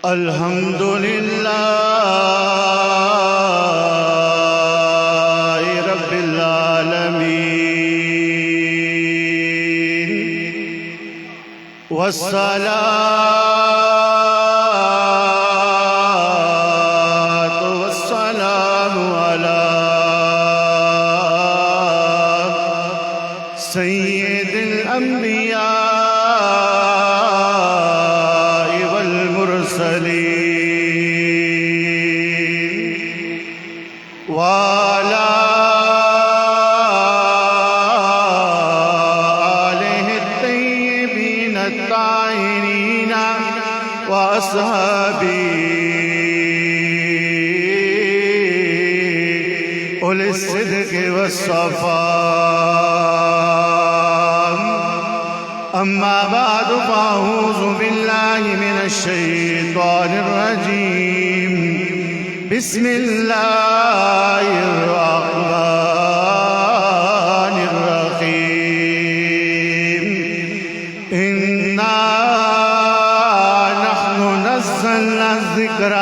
الحمد للہ رب العالمین والصلاة والسلام علی سید الانبیاء وعلى آله الطيبين الطاهرين وأصحابه أولي الصدق والصفاء أما بعد فأعوذ بالله من الشيطان الرجيم بسم الله الرحمن الرحيم إنا نحن نزلنا الذكر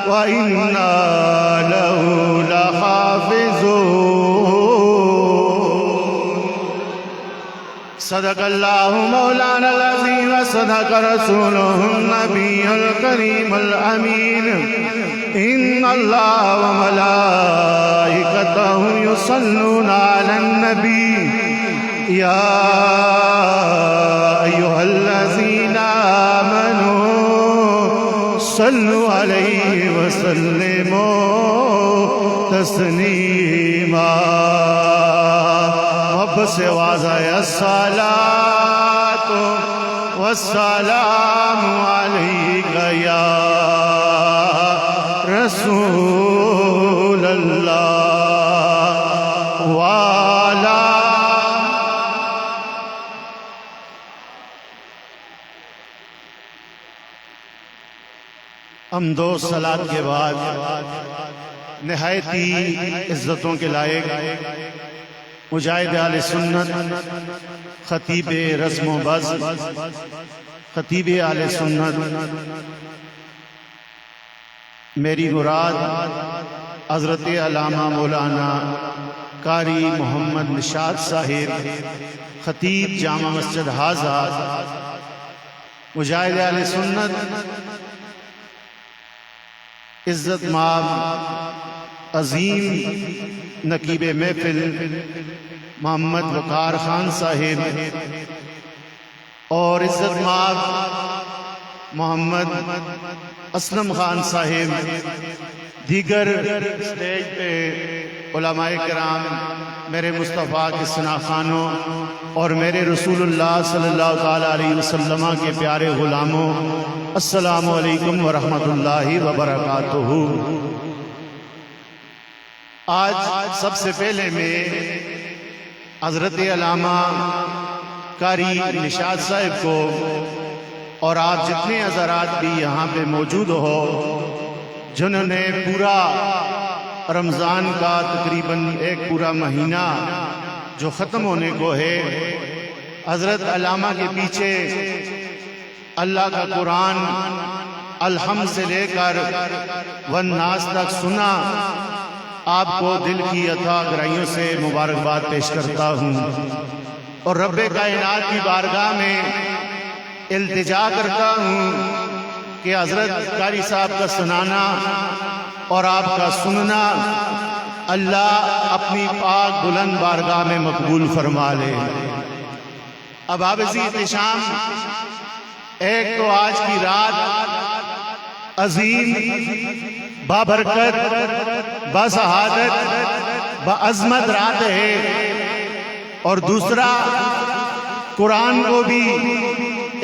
وإنا له لحافظون صدق الله مولانا العظيم وصدق رسوله النبي الكريم الأمين إن الله وملائكته يصلون على النبي يا أيها الذين آمنوا صلوا عليه وسلموا تسليما محبت سے آواز آئے الصلاة والسلام علیک یا رسول اللہ والا حمد و صلاۃ کے بعد نہایت ہی عزتوں کے لائق مجاہد اہل سنت خطیب رسم و بز خطیب اہل سنت میری مراد حضرت علامہ مولانا قاری محمد نشاط صاحب خطیب جامع مسجد حاضہ مجاہد اہل سنت عزت مآب عظیم نقیب محفل محمد وقار خان صاحب اور عزت مآب محمد اسلم خان صاحب دیگر سٹیج پہ علماء کرام میرے مصطفیٰ کے ثنا خانوں اور میرے رسول اللہ صلی اللہ تعالیٰ علیہ وسلم کے پیارے غلاموں السلام علیکم ورحمۃ اللہ وبرکاتہ۔ آج سب سے پہلے میں حضرت علامہ قاری نشاط صاحب کو اور آپ جتنے حضرات بھی یہاں پہ موجود ہو جنہوں نے پورا رمضان کا تقریباً ایک پورا مہینہ جو ختم ہونے کو ہے حضرت علامہ کے پیچھے اللہ کا قرآن الحمد سے لے کر والناس تک سنا، آپ کو دل کی عطا گرائیوں سے مبارکباد پیش کرتا ہوں اور رب کائنات کی بارگاہ میں التجا کرتا ہوں کہ حضرت قاری صاحب کا سنانا اور آپ کا سننا اللہ اپنی پاک بلند بارگاہ میں مقبول فرما لے۔ اب آبزی احتشام ایک تو آج کی رات عظیم بابرکت باسعادت بعظمت رات ہے اور دوسرا قرآن کو بھی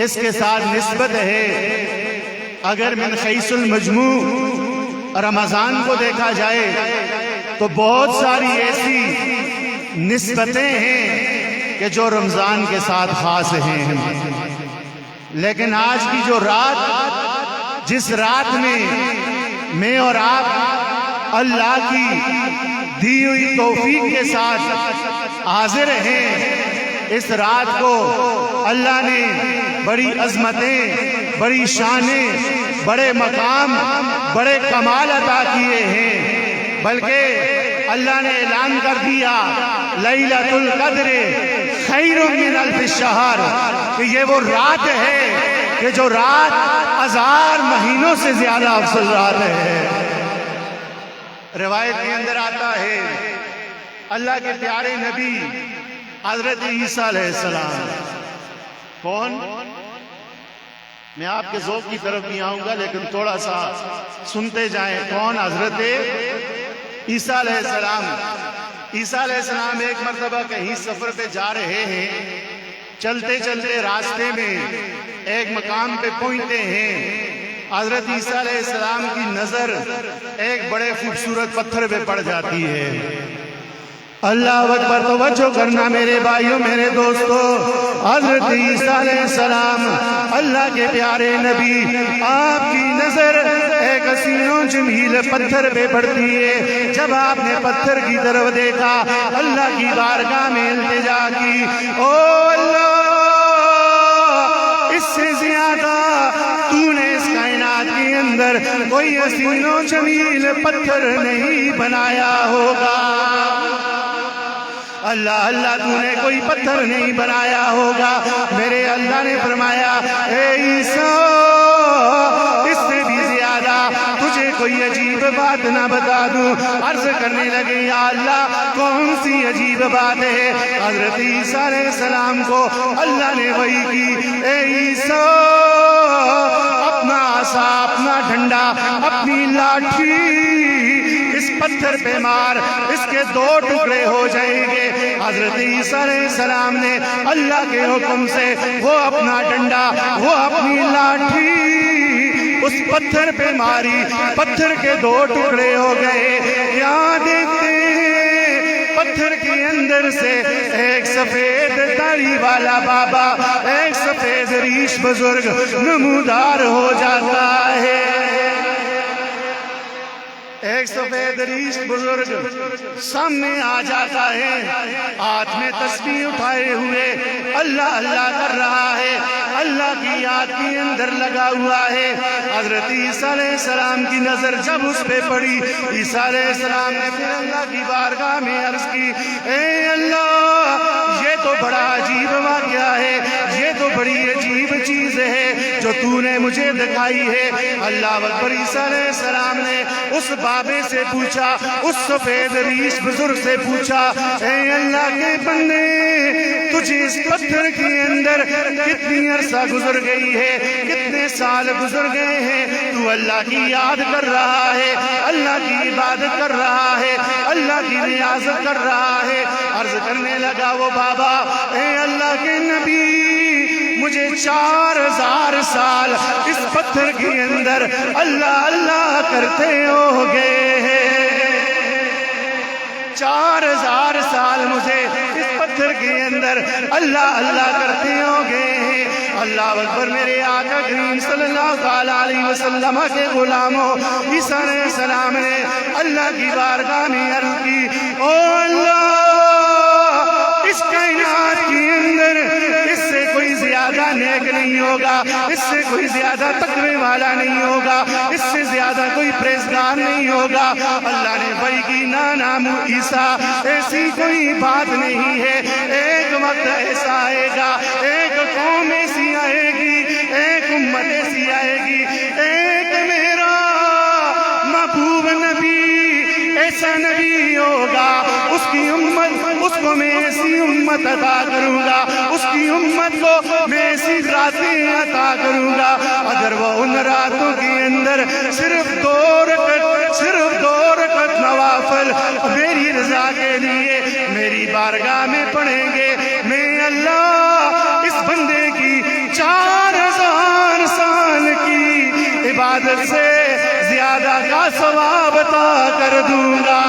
اس کے ساتھ نسبت ہے۔ اگر من خیس المجموع رمضان کو دیکھا جائے تو بہت ساری ایسی نسبتیں ہیں کہ جو رمضان کے ساتھ خاص ہیں، لیکن آج کی جو رات جس رات میں میں اور آپ اللہ کی دی ہوئی توفیق کے ساتھ حاضر ہیں، اس رات کو اللہ نے بڑی عظمتیں، بڑی شانیں، بڑے مقام، بڑے کمال عطا کیے ہیں، بلکہ اللہ نے اعلان کر دیا لیلۃ القدر خیر من الف شہر، کہ یہ وہ رات ہے کہ جو رات 1000 مہینوں سے زیادہ افضل رات ہے۔ روایت کے اندر آتا ہے اللہ کے پیارے نبی حضرت عیسیٰ علیہ السلام، کون؟ میں آپ کے ذوق کی طرف نہیں آؤں گا لیکن تھوڑا سا سنتے جائیں، کون؟ حضرت عیسیٰ علیہ السلام۔ عیسیٰ علیہ السلام ایک مرتبہ کہیں سفر پہ جا رہے ہیں، چلتے چلتے راستے میں ایک مقام پہ پہنچتے ہیں، حضرت عیسیٰ علیہ السلام کی نظر ایک بڑے خوبصورت پتھر پہ پڑ جاتی ہے۔ اللہ اکبر، توجہ کرنا میرے بھائیوں، میرے دوستو، حضرت عیسیٰ علیہ السلام اللہ کے پیارے نبی، آپ کی نظر ایک حسین و جمیل پتھر پہ پڑتی ہے۔ جب آپ نے پتھر کی طرف دیکھا، اللہ کی بارگاہ میں التجا کی، او اللہ، اس سے زیادہ تو نے اس کائنات کے اندر کوئی حسین و جمیل پتھر نہیں بنایا ہوگا۔ اللہ اللہ، تو نے کوئی پتھر نہیں بنایا ہوگا۔ میرے اللہ نے فرمایا، اے عیسیٰ، اس سے بھی زیادہ تجھے کوئی عجیب بات نہ بتا دوں؟ عرض کرنے لگے، یا اللہ، کون سی عجیب بات ہے؟ حضرت عیسیٰ علیہ السلام کو اللہ نے وحی کی، اے عیسیٰ، اپنا عصا، اپنا ڈنڈا، اپنی لاٹھی اس پتھر پہ مار، اس کے 2 ٹکڑے ہو جائیں گے۔ حضرت عیسیٰ علیہ السلام نے اللہ کے حکم سے وہ اپنا ڈنڈا، وہ اپنی لاٹھی اس پتھر پہ ماری، پتھر کے 2 ٹکڑے ہو گئے۔ کیا دیکھتے ہیں؟ پتھر کے اندر سے ایک سفید داڑھی والا بابا، ایک سفید ریش بزرگ نمودار ہو جاتا ہے۔ ایک سفید ریش بزرگ سامنے آ جاتا ہے، ہاتھ میں تسبیح اٹھائے ہوئے اللہ اللہ کر رہا ہے، اللہ کی یاد کے اندر لگا ہوا ہے۔ حضرت عیسیٰ علیہ السلام کی نظر جب اس پہ پڑی، عیسیٰ علیہ السلام نے پھر اللہ کی بارگاہ میں عرض کی، اے اللہ، یہ تو بڑا عجیب واقعہ ہے، یہ تو بڑی عجیب چیز ہے جو تو نے مجھے دکھائی ہے۔ اللہ اکبر، عیسیٰ علیہ السلام نے اس بابے سے پوچھا، اس سفید ریش بزرگ سے پوچھا، اے اللہ کے بندے، تجھے اس پتھر کے اندر کتنی عرصہ گزر گئی ہے، کتنے سال گزر گئے ہیں، تو اللہ کی یاد کر رہا ہے، اللہ کی عبادت کر رہا ہے، اللہ کی ریاضت کر رہا ہے؟ عرض کرنے لگا وہ بابا، اے اللہ کے نبی، مجھے 4000 سال اس پتھر کے اندر اللہ اللہ کرتے ہو گئے ہیں۔ 4000 سال مجھے اس پتھر کے اندر اللہ اللہ کرتے ہو گئے ہیں۔ اللہ اکبر، میرے آقا کریم صلی اللہ علیہ وسلم کے غلاموں، عیسیٰ علیہ السلام نے اللہ کی بارگاہ میں عرض کی، او اللہ، اس کائنات کے اندر اس سے کوئی زیادہ نیک نہیں ہوگا، اس سے کوئی زیادہ تقوی والا نہیں ہوگا، اس سے زیادہ کوئی پرہیزگار نہیں ہوگا۔ اللہ نے وحی کی، نام عیسیٰ، ایسی کوئی بات نہیں ہے، ایک وقت ایسا آئے گا، ایک قوم ایسی آئے گی، ایک امت ایسی آئے گی، ایک میرا محبوب نبی ایسا نبی ہوگا، اس کی امت، اس کو میں ایسی امت عطا کروں گا، اس کی امت کو میں ایسی راتیں عطا کروں گا، اگر وہ ان راتوں کے اندر صرف 2 رکعت نوافل میری رضا کے لیے میری بارگاہ میں پڑھیں گے، میں اللہ اس بندے کی 4000 سال کی عبادت سے زیادہ کا ثواب عطا کر دوں گا۔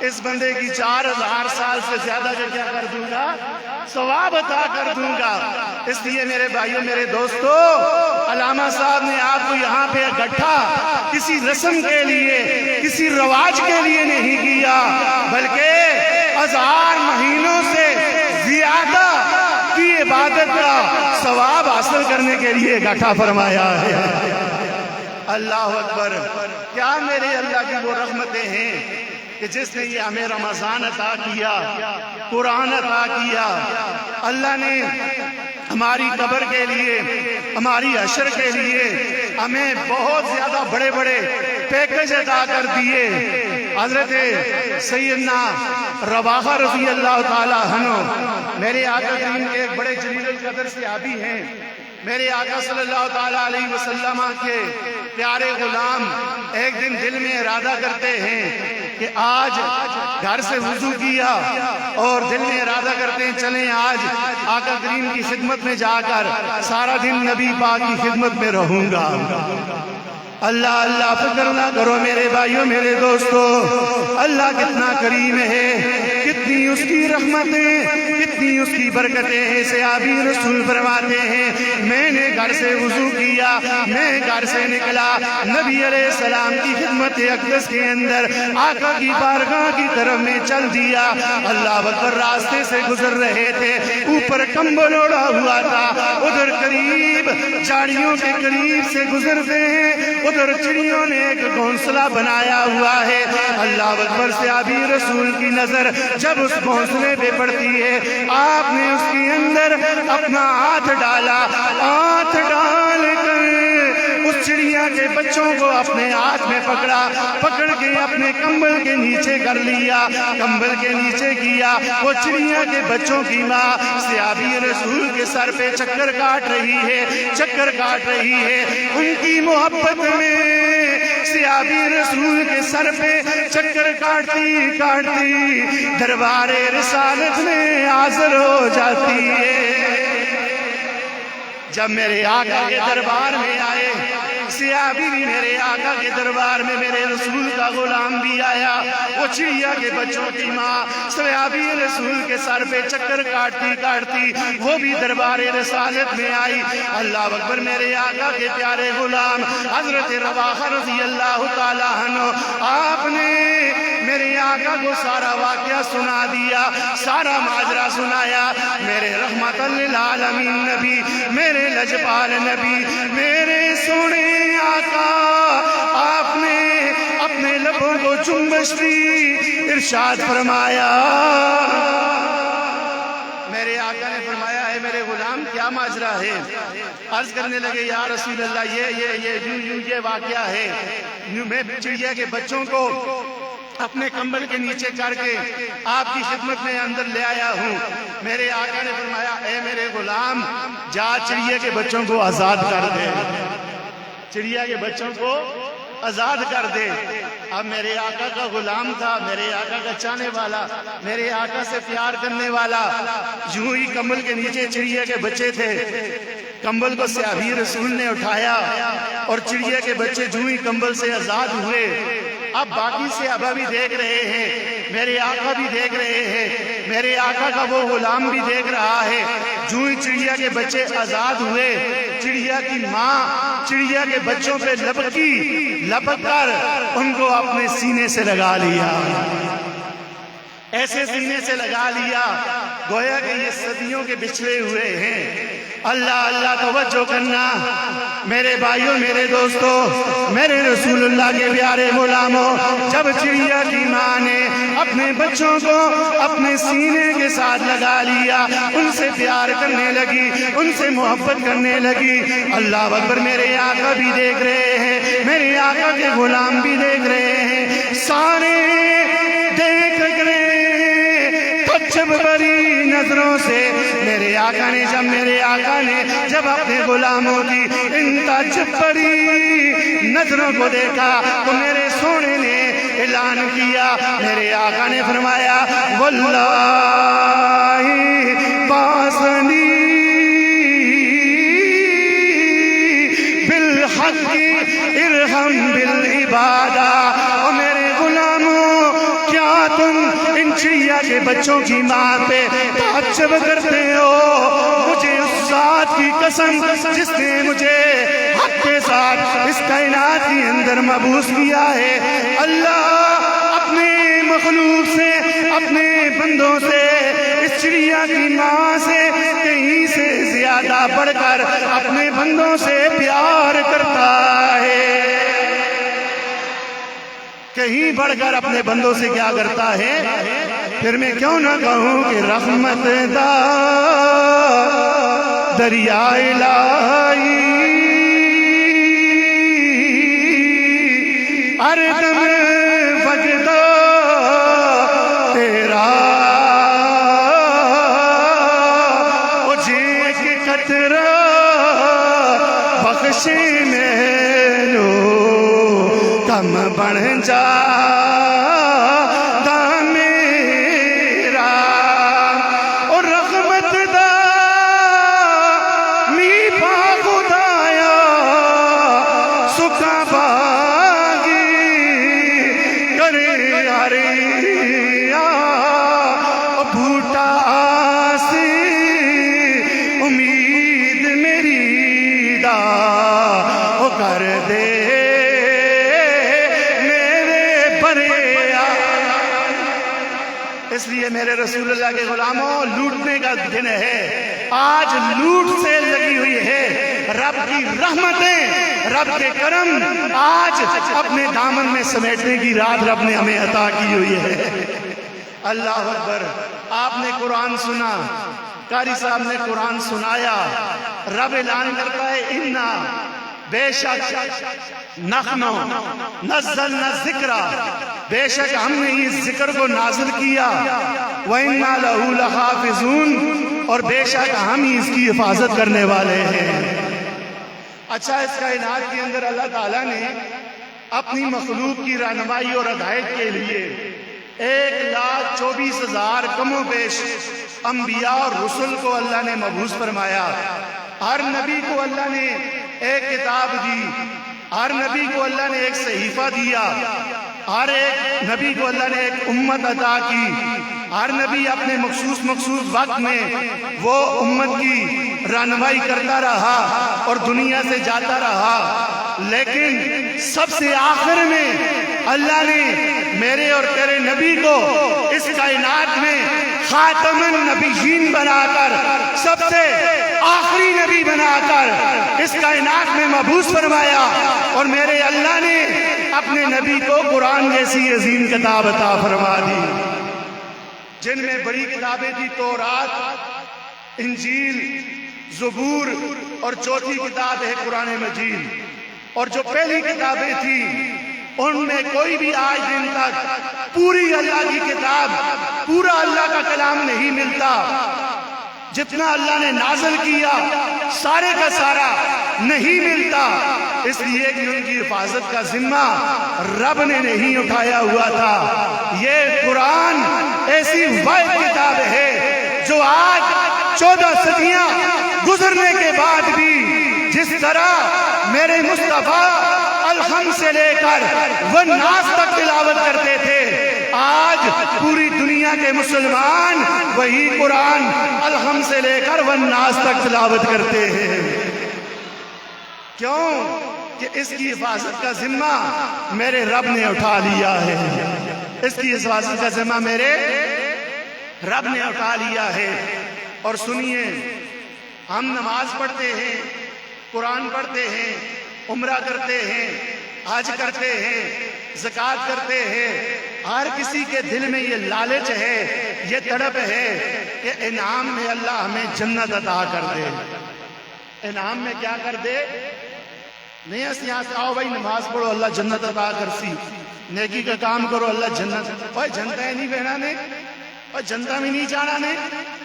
اس بندے کی 4000 سال سے زیادہ جو کیا کر دوں گا؟ ثواب عطا کر دوں گا۔ اس لیے میرے بھائیوں، میرے دوستو، علامہ صاحب نے آپ کو یہاں پہ اکٹھا کسی رسم کے لیے، کسی رواج کے لیے نہیں کیا، بلکہ 1000 مہینوں سے زیادہ کی عبادت کا ثواب حاصل کرنے کے لیے اکٹھا فرمایا ہے۔ اللہ اکبر! کیا میرے اللہ کی وہ رحمتیں ہیں کہ جس نے یہ ہمیں رمضان عطا کیا، قرآن عطا کیا۔ اللہ نے ہماری قبر کے لیے، ہماری حشر کے لیے ہمیں بہت زیادہ بڑے بڑے پیکج عطا کر دیے۔ حضرت سیدنا رواحہ رضی اللہ تعالیٰ عنہ میرے آقا کریم کے ایک بڑے جلیل القدر صحابی ہیں۔ میرے آقا صلی اللہ تعالیٰ علیہ وسلم کے پیارے غلام ایک دن دل میں ارادہ کرتے ہیں کہ آج گھر سے وضو کیا اور دل میں ارادہ کرتے ہیں چلیں آج آقا کریم کی خدمت میں جا کر سارا دن نبی پاک کی خدمت میں رہوں گا۔ اللہ اللہ فکر نہ کرو میرے بھائیوں، میرے دوستو، اللہ کتنا کریم ہے، کتنی اس کی رحمتیں، کتنی اس کی برکتیں ہیں۔ صحابی رسول فرماتے ہیں میں نے گھر سے وضو کیا، میں گھر سے نکلا، نبی علیہ السلام کی خدمت اقدس کے اندر آقا کی بارگاہ کی طرف میں چل دیا۔ اللہ اکبر! راستے سے گزر رہے تھے، اوپر کمبل اوڑھا ہوا تھا، ادھر قریب جھاڑیوں کے قریب سے گزرتے ہیں، ادھر چڑیوں نے ایک گھونسلہ بنایا ہوا ہے۔ اللہ اکبر! صحابی رسول کی نظر جب اس گھونسلے پہ پڑتی ہے، آپ نے اس کے اندر اپنا ہاتھ ڈالا، ہاتھ ڈال کر اس چڑیا کے بچوں کو اپنے ہاتھ میں پکڑا، پکڑ کے اپنے کمبل کے نیچے کر لیا، کمبل کے نیچے کیا۔ وہ چڑیا کے بچوں کی ماں صحابی رسول کے سر پہ چکر کاٹ رہی ہے، چکر کاٹ رہی ہے۔ ان کی محبت میں صحابی رسول کے سر پہ چکر کاٹتی کاٹتی دربار رسالت میں حاضر ہو جاتی ہے۔ جب میرے آقا کے دربار میں آئے، صحابی بھی میرے آقا کے دربار میں، میرے رسول کا غلام بھی آیا، وہ چڑیا کے بچوں کی ماں صحابی رسول کے سر پہ چکر کاٹتی کاٹتی وہ بھی دربار رسالت میں آئی۔ اللہ اکبر! میرے آقا کے پیارے غلام حضرت رواحہ رضی اللہ تعالیٰ عنہ، آپ نے میرے آقا کو سارا واقعہ سنا دیا، سارا ماجرا سنایا۔ میرے رحمت للعالمین نبی، میرے لجپال نبی، میرے سونے آقا، آپ نے اپنے لبوں کو جنبش دی، ارشاد فرمایا۔ میرے آقا نے فرمایا ہے میرے غلام کیا ماجرا ہے؟ عرض کرنے لگے یا رسول اللہ یہ واقعہ ہے، میں چڑیا کے بچوں کو اپنے کمبل کے نیچے کر کے آپ کی خدمت میں اندر لے آیا ہوں۔ میرے آقا نے فرمایا اے میرے غلام، جا چڑیا کے بچوں کو آزاد کر دے، چڑیا کے بچوں کو آزاد کر دے۔ اب میرے آقا کا غلام تھا، میرے آقا کا چاہنے والا، میرے آقا سے پیار کرنے والا، یوں ہی کمبل کے نیچے چڑیا کے بچے تھے، کمبل کو صحابی رسول نے اٹھایا اور چڑیا کے بچے یوں ہی کمبل سے آزاد ہوئے۔ اب باقی صحابہ بھی دیکھ رہے ہیں، میرے آقا بھی دیکھ رہے ہیں، میرے آقا کا وہ غلام بھی دیکھ رہا ہے۔ جو ہی چڑیا کے بچے آزاد ہوئے، چڑیا کی ماں چڑیا کے بچوں پہ لپک کر ان کو اپنے سینے سے لگا لیا، ایسے سینے سے لگا لیا گویا کہ یہ صدیوں کے بچھڑے ہوئے ہیں۔ اللہ اللہ توجہ کرنا میرے بھائیوں، میرے دوستوں، میرے رسول اللہ کے پیارے غلاموں، جب چڑیا کی ماں نے اپنے بچوں کو اپنے سینے کے ساتھ لگا لیا، ان سے پیار کرنے لگی، ان سے محبت کرنے لگی۔ اللہ اکبر! میرے آقا بھی دیکھ رہے ہیں، میرے آقا کے غلام بھی دیکھ رہے ہیں، سارے دیکھ رہے جب بری نظروں سے میرے آقا نے جب اپنے غلاموں کی ان تعجب بری نظروں کو دیکھا تو میرے سونے نے اعلان کیا، میرے آقا نے فرمایا واللہ باسنی بالحق ارحم بالعبادہ۔ اور میرے غلاموں، کیا تم ان چڑیا کے بچوں کی ماں پہ تعجب کرتے ہو؟ مجھے اس ذات کی قسم جس نے مجھے حق کے ساتھ اس کائنات کے اندر مبعوث کیا ہے، اللہ اپنے مخلوق سے، اپنے بندوں سے، اس چڑیا کی ماں سے کہیں سے زیادہ بڑھ کر اپنے بندوں سے پیار کرتا ہے، کہیں بڑھ کر اپنے بندوں سے کیا کرتا ہے؟ پھر میں کیوں نہ کہوں کہ رحمت دا دریا الہی ہر دم وجدا تیرا، مجھے ایک قطرہ بخش مینو کم بن جا میرا، اور رحمت دا میٹھا خدایا سکھا باغی کرے ہریا بھوٹا سے امید میری دا وہ کر دے اس لیے میرے رسول اللہ کے غلاموں، لوٹنے کا دن ہے، آج لوٹ سے لگی ہوئی ہے، رب کی رحمتیں، رب کے کرم آج اپنے دامن میں سمیٹنے کی رات رب نے ہمیں عطا کی ہوئی ہے۔ اللہ اکبر۔ آپ نے قرآن سنا، قاری صاحب نے قرآن سنایا، رب اعلان کرتا ہے اِنَّا بے شک نحنو نزلنا الذکر، بے شک ہم نے اس ذکر کو نازل کیا، وَإِنَّا لَهُ لَحَافِظُونَ، اور بے شک ہم ہی اس کی حفاظت کرنے والے ہیں۔ اچھا، اس کائنات کے اندر اللہ تعالیٰ نے اپنی مخلوق کی رہنمائی اور ہدایت کے لیے 1,24,000 کم و بیش انبیاء اور رسل کو اللہ نے مبعوث فرمایا۔ ہر نبی کو اللہ نے ایک کتاب دی، ہر نبی کو اللہ نے ایک صحیفہ دیا، ہر ایک نبی کو اللہ نے ایک امت عطا کی، ہر نبی اپنے مخصوص وقت میں وہ امت کی رہنمائی کرتا رہا اور دنیا سے جاتا رہا، لیکن سب سے آخر میں اللہ نے میرے اور تیرے نبی کو اس کائنات میں خاتم النبیین بنا کر، سب سے آخری نبی بنا کر اس کائنات میں مبعوث فرمایا، اور میرے اللہ نے اپنے نبی کو قرآن جیسی عظیم کتاب عطا فرما دی، جن میں بڑی کتابیں تھی تورات، انجیل، زبور، اور چوتھی کتاب ہے قرآن مجید، اور جو پہلی کتابیں تھیں ان میں کوئی بھی آج دن تک پوری اللہ کی کتاب، پورا اللہ کا کلام نہیں ملتا، جتنا اللہ نے نازل کیا سارے کا سارا نہیں ملتا، اس لیے کہ ان کی حفاظت کا ذمہ رب نے نہیں اٹھایا ہوا تھا۔ یہ قرآن ایسی واحد کتاب ہے جو آج 14 صدیاں گزرنے کے بعد بھی جس طرح میرے مصطفیٰ الحم سے لے کر والناس تک تلاوت کرتے تھے، آج پوری دنیا کے مسلمان وہی قرآن الحم سے لے کر والناس تک تلاوت کرتے ہیں۔ کیوں؟ کہ اس کی حفاظت کا ذمہ میرے رب نے اٹھا لیا ہے، اس کی حفاظت کا ذمہ میرے رب نے اٹھا لیا ہے۔ اور سنیے، ہم نماز پڑھتے ہیں، قرآن پڑھتے ہیں، عمرہ کرتے ہیں، حج کرتے ہیں، زکوٰۃ کرتے ہیں، ہر کسی کے دل میں یہ لالچ ہے، یہ تڑپ ہے کہ انعام میں اللہ ہمیں جنت عطا کر دے۔ انعام میں کیا کر دے؟ نہیں اس یہاں سے آؤ بھائی نماز پڑھو اللہ جنت عطا کر سی، نیکی کا کام کرو اللہ جنت، بھائی جنتا ہی نہیں بہنا نے، اور جنتا میں نہیں جانا نے،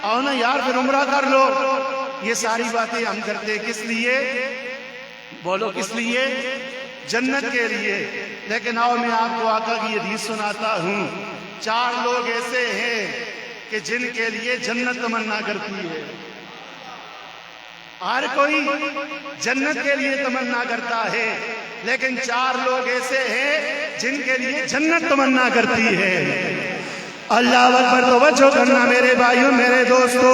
آؤ نا یار پھر عمرہ کر لو۔ یہ ساری باتیں ہم کرتے کس لیے؟ بولو کس لیے؟ جنت کے لیے۔ لیکن آؤ میں آپ کو آقا کی حدیث سناتا ہوں، 4 لوگ ایسے ہیں کہ جن کے لیے جنت تمنا کرتی ہے، ہر کوئی جنت کے لیے تمنا کرتا ہے، لیکن 4 لوگ ایسے ہیں جن کے لیے جنت تمنا کرتی ہے۔ اللہ اکبر، توجہ کرنا میرے بھائیوں میرے دوستو،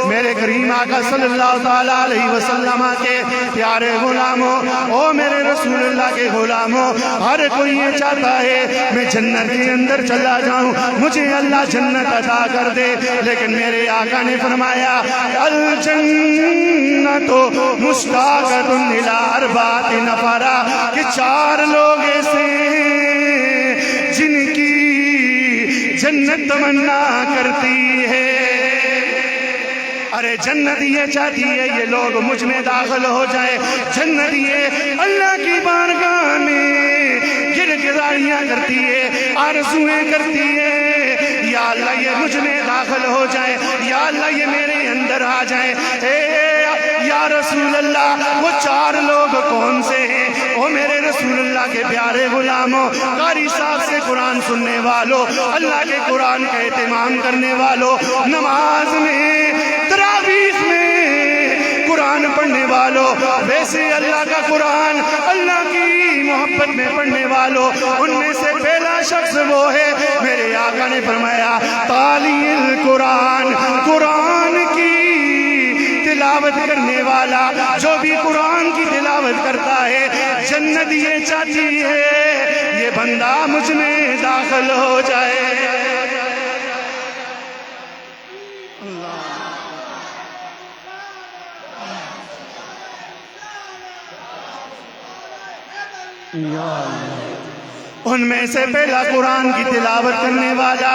میرے کریم آقا صلی اللہ تعالیٰ علیہ وسلم کے پیارے غلاموں، او میرے رسول اللہ کے غلاموں، ہر کوئی یہ چاہتا ہے میں جنت کے اندر چلا جاؤں، مجھے اللہ جنت عطا کر دے، لیکن میرے آقا نے فرمایا الجنت مشتاقۃ الی اربعۃ نفر، کہ 4 لوگ ایسے ہیں جن کی جنت تمنا کرتی ہے۔ ارے جنت یہ چاہتی ہے یہ لوگ مجھ میں داخل ہو جائے، جنت یہ اللہ کی بارگاہ میں گڑگڑائیاں کرتی ہے، آرزویں کرتی ہے، یا اللہ یہ مجھ میں داخل ہو جائے، یا اللہ یہ میرے اندر آ جائے۔ یا رسول اللہ وہ 4 لوگ کون سے ہیں؟ وہ میرے رسول اللہ کے پیارے غلاموں، قاری صاحب سے قرآن سننے والوں، اللہ کے قرآن کا اہتمام کرنے والوں، نماز میں تراویح میں قرآن پڑھنے والوں، ویسے اللہ کا قرآن اللہ کی محبت میں پڑھنے والوں، ان میں سے پہلا شخص وہ ہے میرے آقا نے فرمایا تالی القرآن، قرآن کی تلاوت کرنے والا، جو بھی قرآن کی تلاوت کرتا ہے جنت یہ چاہتی ہے یہ بندہ مجھ میں داخل ہو جائے۔ ان میں سے پہلا قرآن کی تلاوت کرنے والا،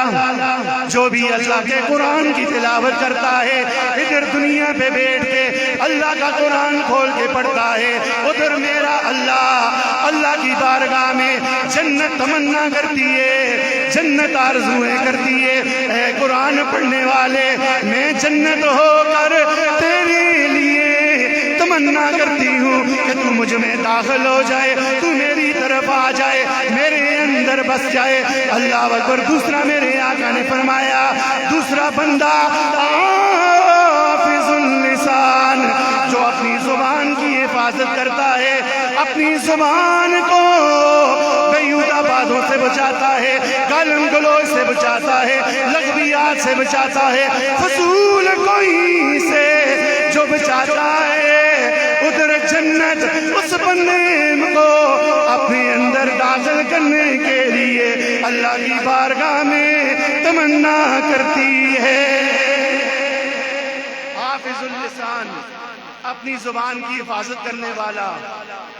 جو بھی اللہ کے قرآن کی تلاوت کرتا ہے، ادھر دنیا پہ بیٹھ کے اللہ کا قرآن کھول کے پڑھتا ہے، ادھر میرا اللہ کی بارگاہ میں جنت تمنا کرتی ہے، جنت آرزویں کرتی ہے۔ اے قرآن پڑھنے والے، میں جنت ہو کر تیرے لیے تمنا کرتی ہوں کہ تو مجھ میں داخل ہو جائے، تو میری طرف آ جائے، میرے اندر بس جائے۔ اللہ اکبر۔ دوسرا میرے آقا نے فرمایا دوسرا بندہ حافظ اللسان، جو اپنی زبان کی حفاظت کرتا ہے، اپنی زبان کو بیہودہ باتوں سے بچاتا ہے، گالم گلوچ سے بچاتا ہے، لغویات سے بچاتا ہے، فضول کوئی سے جو بچاتا ہے، ادھر جنت اس بندے کو اپنے اندر داخل کرنے کے لیے اللہ کی بارگاہ میں تمنا کرتی ہے۔ حافظ اللسان، اپنی زبان کی حفاظت کرنے والا۔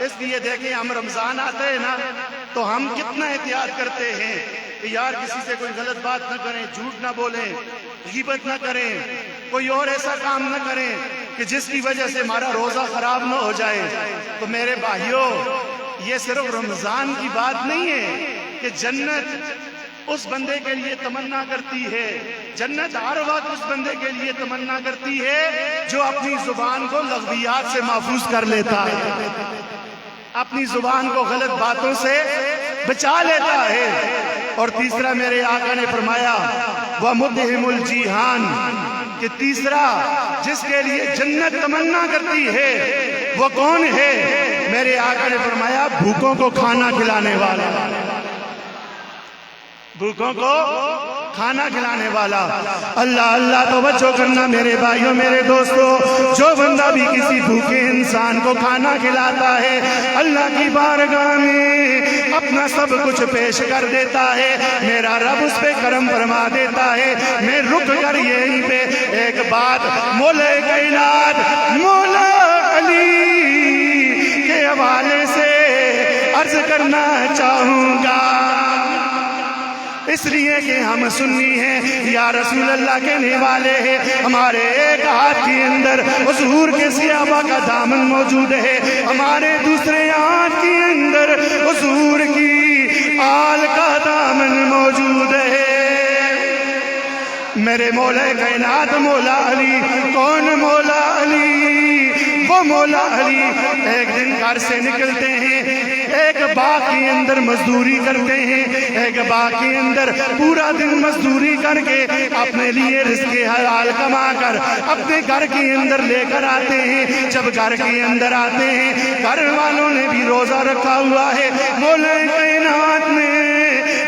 اس لیے دیکھیں ہم رمضان آتے ہیں نا تو ہم کتنا احتیاط کرتے ہیں کہ یار کسی سے کوئی غلط بات نہ کریں، جھوٹ نہ بولیں، غیبت نہ کریں، کوئی اور ایسا کام نہ کریں کہ جس کی وجہ سے ہمارا روزہ خراب نہ ہو جائے۔ تو میرے بھائیوں، یہ صرف رمضان کی بات نہیں ہے کہ جنت اس بندے کے لیے تمنا کرتی ہے، جنت ہر وقت اس بندے کے لیے تمنا کرتی ہے جو اپنی زبان کو لغویات سے محفوظ کر لیتا ہے، اپنی زبان کو غلط باتوں سے بچا لیتا ہے۔ اور تیسرا میرے آقا نے فرمایا وَمُدْهِمُ الْجِيحَانِ، کہ تیسرا جس کے لیے جنت تمنا کرتی ہے وہ کون ہے؟ میرے آقا نے فرمایا بھوکوں کو کھانا کھلانے والا، بھوکوں کو کھانا کھلانے والا۔ اللہ اللہ توجہ کرنا میرے بھائیوں میرے دوستو، جو بندہ بھی کسی بھوکے انسان کو کھانا کھلاتا ہے، اللہ کی بارگاہ میں اپنا سب کچھ پیش کر دیتا ہے، میرا رب اس پہ کرم فرما دیتا ہے۔ میں رک کر یہیں پہ ایک بات مولا کائنات مولا علی کے حوالے سے عرض کرنا چاہوں گا، اس لیے کہ ہم سنی ہیں، یا رسول اللہ کہنے والے ہیں، ہمارے ایک ہاتھ کے اندر حضور کے صحابہ کا دامن موجود ہے، ہمارے دوسرے ہاتھ کے اندر حضور کی آل کا دامن موجود ہے۔ میرے مولا کائنات مولا علی، کون مولا علی؟ وہ مولا علی ایک دن کا گھر سے نکلتے ہیں، ایک باغ کے اندر مزدوری کرتے ہیں، ایک باغ کے اندر پورا دن مزدوری کر کے اپنے لیے رزق حلال کما کر اپنے گھر کے اندر لے کر آتے ہیں۔ جب گھر کے اندر آتے ہیں، گھر والوں نے بھی روزہ رکھا ہوا ہے، مولا کائنات نے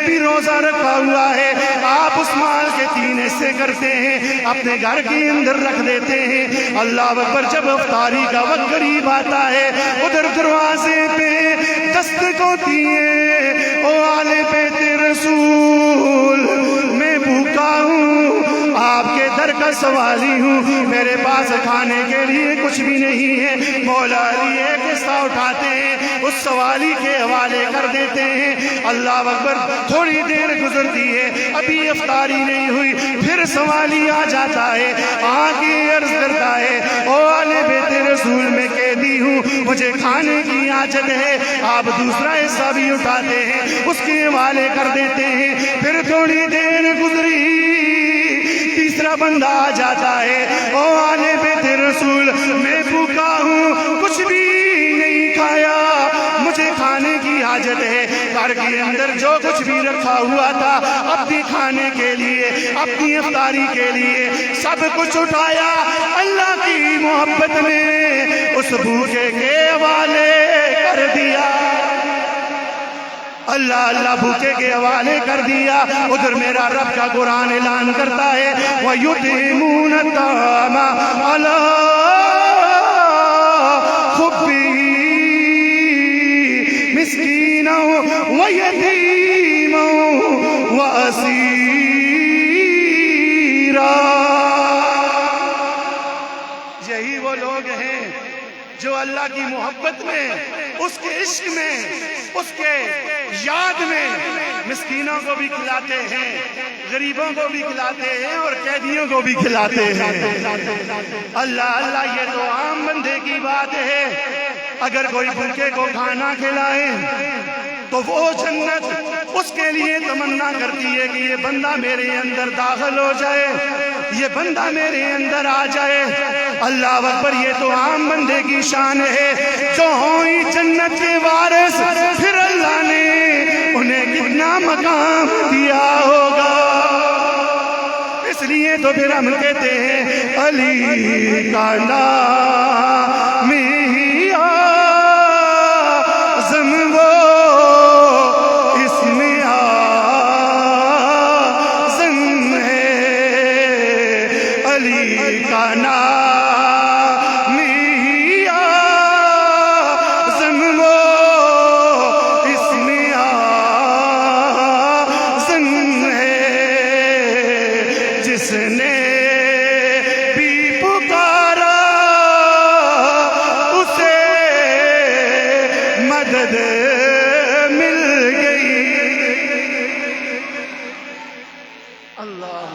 بھی روزہ رکھا ہوا ہے، آپ اس مال کے 3 حصے کرتے ہیں، اپنے گھر کے اندر رکھ دیتے ہیں۔ اللہ اکبر، جب افطاری کا وقت قریب آتا ہے، ادھر دروازے پہ دستک ہوتی ہے، او آل بیت رسول، میں بھوکا ہوں، آپ کے در کا سوالی ہوں، میرے پاس کھانے کے لیے کچھ بھی نہیں ہے۔ مولا علی ایک حصہ اٹھاتے ہیں، اس سوالی کے حوالے کر دیتے ہیں۔ اللہ اکبر، تھوڑی دیر گزرتی ہے، ابھی افطاری نہیں ہوئی، پھر سوالی آ جاتا ہے، آگے عرض کرتا ہے، او آل بیت رسول، میں قیدی ہوں، مجھے کھانے کی حاجت ہے۔ آپ دوسرا حصہ بھی اٹھاتے ہیں، اس کے حوالے کر دیتے ہیں۔ پھر تھوڑی دیر گزری، تیسرا بندہ آ جاتا ہے، او آل بیت رسول، میں بھوکا ہوں، کچھ بھی نہیں کھایا، مجھے کھانے کی حاجت ہے۔ گھر کے اندر جو کچھ بھی رکھا ہوا تھا اپنی کھانے کے لیے، اپنی افطاری کے لیے، سب کچھ اٹھایا، اللہ کی محبت میں اس بھوکے کے حوالے کر دیا۔ اللہ اللہ بھوکے کے حوالے کر دیا۔ ادھر میرا رب کا قرآن اعلان کرتا ہے، وَيُطْعِمُونَ الطَّعَامَ عَلَىٰ حُبِّهِ مِسْكِينًا وَيَتِيمًا وَأَسِيرًا۔ یہی وہ لوگ ہیں جو اللہ کی محبت میں، اس کے عشق میں، اس کے یاد میں مسکینوں کو بھی کھلاتے ہیں، غریبوں کو بھی کھلاتے ہیں، اور قیدیوں کو بھی کھلاتے ہیں۔ اللہ اللہ، یہ تو عام بندے کی بات ہے۔ اگر کوئی بھوکے کو کھانا کھلائے تو وہ جنت اس کے لیے تمنا کرتی ہے کہ یہ بندہ میرے اندر داخل ہو جائے، یہ بندہ میرے اندر آ جائے۔ اللہ اکبر، یہ تو عام بندے کی شان ہے۔ جو ہوں ہی جنت کے وارث، پھر اللہ نے انہیں کتنا مقام دیا ہوگا۔ اس لیے تو پھر ہم کہتے ہیں، علی کا نام ہی اعظم وہ، اس میں اعظم ہے، علی کا نام ہی اعظم وہ، اس میں اعظم ہے، جس نے بھی پکارا اسے مدد مل گئی۔ اللہ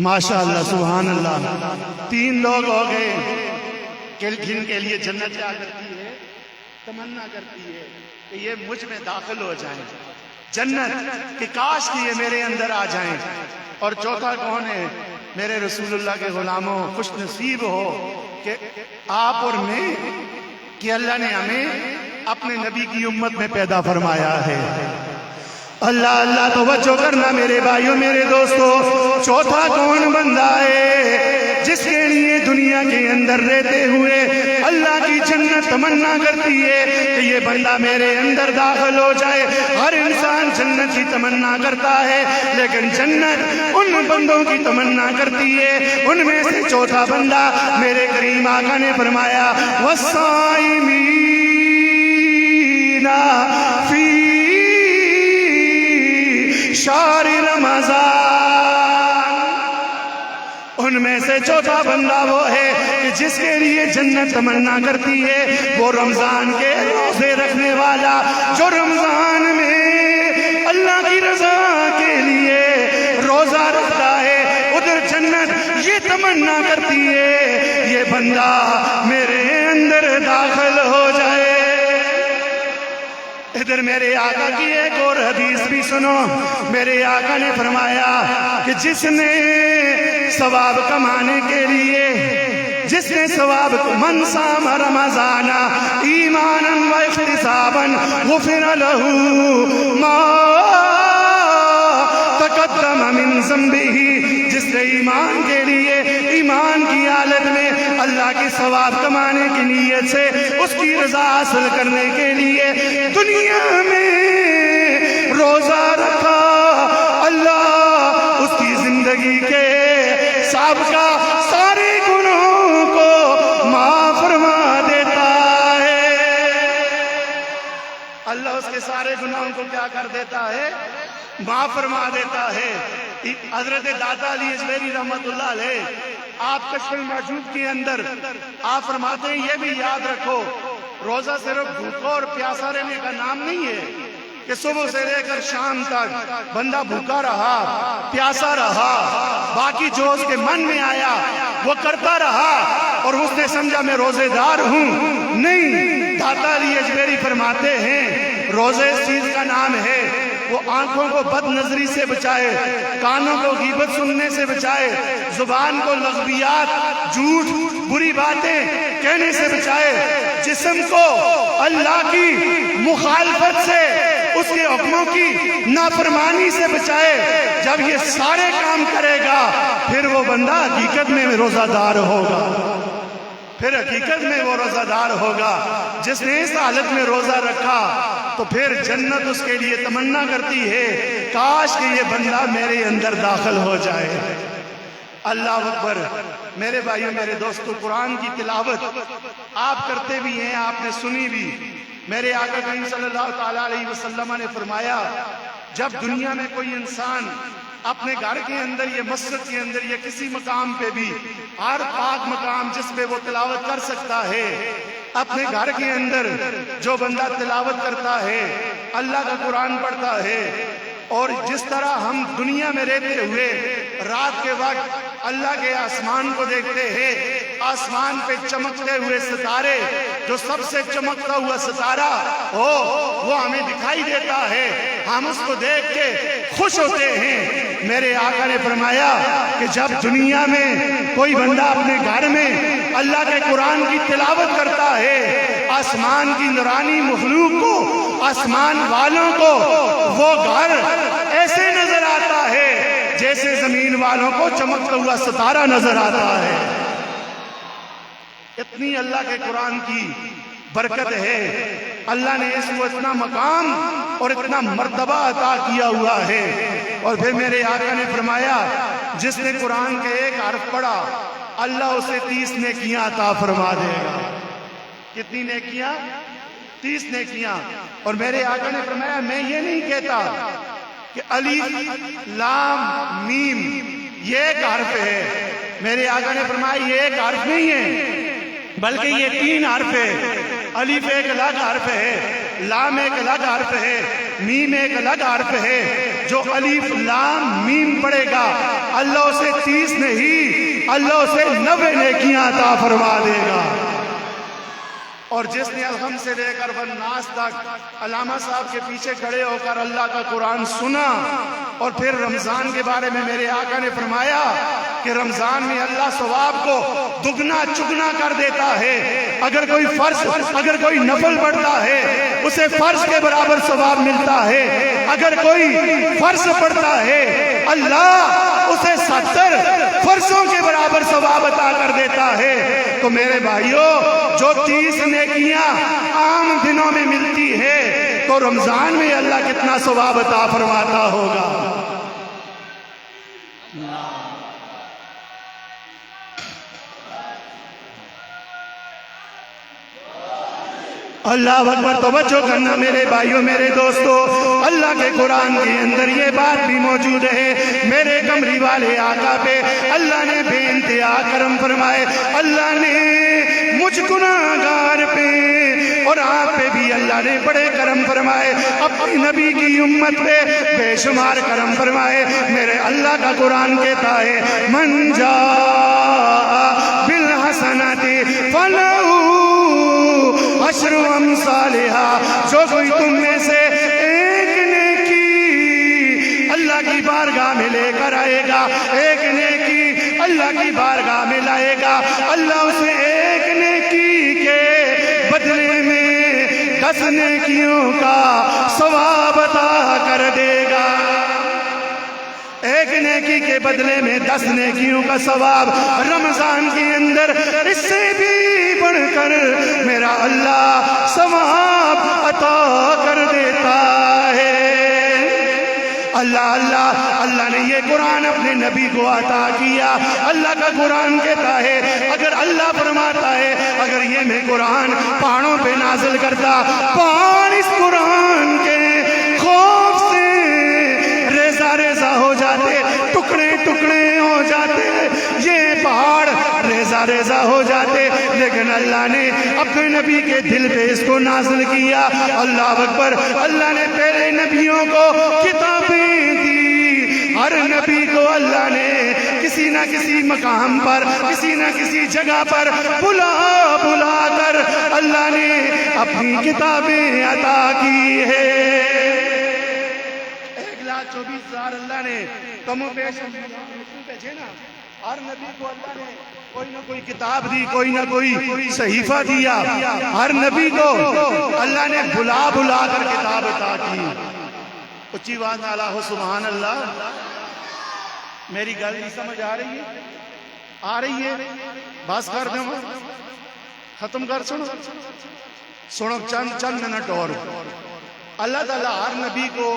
ماشاءاللہ، سبحان اللہ۔ 3 لوگ ہو گئے جن کے لیے جنت کیا کرتی ہے، تمنا کرتی ہے کہ یہ مجھ میں داخل ہو جائیں جنت، کہ کاش کہ یہ میرے اندر آ جائیں۔ اور چوتھا کون ہے؟ میرے رسول اللہ کے غلاموں، خوش نصیب ہو کہ آپ اور میں، کہ اللہ نے ہمیں اپنے نبی کی امت میں پیدا فرمایا ہے۔ اللہ اللہ، توجہ کرنا میرے بھائیوں، میرے دوستو۔ چوتھا کون بندہ ہے جس کے لیے دنیا کے اندر رہتے ہوئے اللہ کی جنت تمنا کرتی ہے کہ یہ بندہ میرے اندر داخل ہو جائے؟ ہر انسان جنت کی تمنا کرتا ہے، لیکن جنت ان بندوں کی تمنا کرتی ہے۔ ان میں سے چوتھا بندہ میرے کریم آقا نے فرمایا، وَالصَّائِمِينَ فِي شہر رمضان۔ ان میں سے چوتھا بندہ وہ ہے کہ جس کے لیے جنت تمنا کرتی ہے، وہ رمضان کے روزے رکھنے والا، جو رمضان میں اللہ کی رضا کے لیے روزہ رکھتا ہے۔ ادھر جنت یہ تمنا کرتی ہے یہ بندہ میرے اندر داخل ہو جائے۔ ادھر میرے آقا کی ایک اور حدیث بھی سنو۔ میرے آقا نے فرمایا کہ جس نے ثواب کمانے کے لیے، جس نے ثواب من صام رمضان ایمانا و احتسابا غفر له ما تقدم من ذنبه، جس نے ایمان کے لیے، ایمان کی حالت میں اللہ کے ثواب کمانے کی نیت سے اس کی رضا حاصل کرنے کے لیے دنیا میں روزہ رکھا، اللہ اس کی زندگی کے سابقہ سارے گناہوں کو معاف فرما دیتا ہے۔ اللہ اس کے سارے گناہوں کو کیا کر دیتا ہے؟ معاف فرما دیتا ہے۔ حضرت داتا علی اجمیری رحمت اللہ علیہ آپ کشف المحجوب کے اندر آپ فرماتے ہیں یہ بھی یاد رکھو، روزہ صرف بھوکا اور پیاسا رہنے کا نام نہیں ہے کہ صبح سے لے کر شام تک بندہ بھوکا رہا، پیاسا رہا، باقی جو اس کے من میں آیا وہ کرتا رہا اور اس نے سمجھا میں روزے دار ہوں۔ نہیں، داتا علی اجمیری فرماتے ہیں روزے اس چیز کا نام ہے وہ آنکھوں کو بد نظری سے بچائے، کانوں کو غیبت سننے سے بچائے، زبان کو لغویات، جھوٹ، بری باتیں کہنے سے بچائے، جسم کو اللہ کی مخالفت سے، اس کے حکموں کی نافرمانی سے بچائے۔ جب یہ سارے کام کرے گا پھر وہ بندہ حقیقت میں روزہ دار ہوگا، پھر حقیقت میں وہ روزہ دار ہوگا۔ جس نے اس حالت میں روزہ رکھا تو پھر جنت اس کے لیے تمنا کرتی ہے کاش کہ یہ بندہ میرے اندر داخل ہو جائے۔ اللہ اکبر۔ میرے بھائیو، میرے دوستو، قرآن کی تلاوت آپ کرتے بھی ہیں، آپ نے سنی بھی۔ میرے آقا کریم صلی اللہ تعالیٰ علیہ وسلم نے فرمایا جب دنیا میں کوئی انسان اپنے گھر کے اندر یا مسجد کے اندر یا کسی مقام پہ بھی، ہر پاک مقام جس پہ وہ تلاوت کر سکتا ہے، اپنے گھر کے اندر جو بندہ تلاوت کرتا ہے، اللہ کا قرآن پڑھتا ہے، اور جس طرح ہم دنیا میں رہتے ہوئے رات کے وقت اللہ کے آسمان کو دیکھتے ہیں، آسمان پہ چمکتے ہوئے ستارے، جو سب سے چمکتا ہوا ستارہ ہو وہ ہمیں دکھائی دیتا ہے، ہم اس کو دیکھ کے خوش ہوتے ہیں۔ میرے آقا نے فرمایا کہ جب دنیا میں کوئی بندہ اپنے گھر میں اللہ کے قرآن کی تلاوت کرتا ہے، آسمان کی نورانی مخلوق کو، آسمان والوں کو وہ گھر ایسے نظر آتا ہے جیسے زمین والوں کو چمکتا ہوا ستارہ نظر آتا ہے۔ اتنی اللہ کے قرآن کی برکت ہے، اللہ نے اس کو اتنا مقام اور اتنا مرتبہ عطا کیا ہوا ہے۔ اور پھر میرے آقا نے فرمایا جس نے قرآن کے ایک حرف پڑھا اللہ اسے 30 نیکیاں عطا فرما دے گا۔ کتنی نیکیاں؟ 30 نیکیاں۔ اور میرے آقا نے فرمایا میں یہ نہیں کہتا کہ الف لام میم یہ ایک حرف ہے، میرے آقا نے فرمایا یہ ایک حرف نہیں ہے بلکہ یہ 3 حرف ہے۔ الف ایک الگ حرف ہے، لام ایک الگ حرف ہے، میم ایک الگ حرف ہے۔ جو الف لام میم پڑھے گا اللہ اسے 30 نہیں، اللہ اسے 90 نیکیاں عطا فرما دے گا۔ اور جس نے الحمد سے لے کر والناس تک علامہ صاحب کے پیچھے کھڑے ہو کر اللہ کا قرآن سنا، اور پھر رمضان کے بارے میں میرے آقا نے فرمایا کہ رمضان میں اللہ ثواب کو دگنا چگنا کر دیتا ہے۔ اگر کوئی فرض، اگر کوئی نفل پڑھتا ہے اسے فرض کے برابر ثواب ملتا ہے، اگر کوئی فرض پڑھتا ہے اللہ اسے 70 فرضوں کے برابر ثواب عطا کر دیتا ہے۔ تو میرے بھائیوں، جو 30 نیکیاں عام دنوں میں ملتی ہے تو رمضان میں اللہ کتنا ثواب عطا فرماتا ہوگا۔ اللہ اکبر۔ توجہ کرنا میرے بھائیوں، میرے دوستو، اللہ کے قرآن کے اندر یہ بات بھی موجود ہے، میرے کمری والے آقا پہ اللہ نے بے انتہا کرم فرمائے، اللہ نے مجھ گناہگار پہ اور آپ پہ بھی اللہ نے بڑے کرم فرمائے، اپنی نبی کی امت پہ بے شمار کرم فرمائے۔ میرے اللہ کا قرآن کہتا ہے من جاء بالحسنۃ فلہ عشر امثالھا، جو کوئی تم میں سے ایک نیکی اللہ کی بارگاہ میں لے کر آئے گا، ایک نیکی اللہ کی بارگاہ میں لائے گا، اللہ اسے ایک نیکی کے بدلے میں 10 نیکیوں کا ثواب عطا کر دے گا۔ ایک نیکی کے بدلے میں 10 نیکیوں کا ثواب۔ رمضان کے اندر اس سے بھی بڑھ کر میرا اللہ ثواب عطا کر دیتا ہے۔ اللہ نے یہ قرآن اپنے نبی کو عطا کیا۔ اللہ کا قرآن کہتا ہے اگر اللہ فرماتا ہے اگر یہ میں قرآن پہاڑوں پہ نازل کرتا، پہاڑ اس قرآن کے خوف سے ریزہ ریزہ ہو جاتے، ٹکڑے ٹکڑے ہو جاتے، یہ پہاڑ ریزہ ریزہ ہو جاتے، لیکن اللہ نے اپنے نبی کے دل پہ اس کو نازل کیا۔ اللہ اکبر۔ اللہ نے پہلے نبیوں کو کتابیں دی، ہر نبی کو اللہ نے کسی نہ کسی مقام پر، کسی نہ کسی جگہ پر بلا بلا کر اللہ نے اپنی کتابیں عطا کی ہے۔ 1,24,000 اللہ نے کم و بیش بھیجے نا، ہر نبی کو اللہ نے کوئی نہ کوئی کتاب دی، کوئی نہ کوئی صحیفہ دیا، ہر نبی کو اللہ نے بلا بلا کر کتاب عطا کی۔ اچھی بات نالا ہو سبحان اللہ۔ میری گل نہیں سمجھ آ رہی ہے؟ آ رہی ہے؟ بس کر دیں، ختم کر، سنو چند منٹ اور۔ اللہ تعالیٰ ہر نبی کو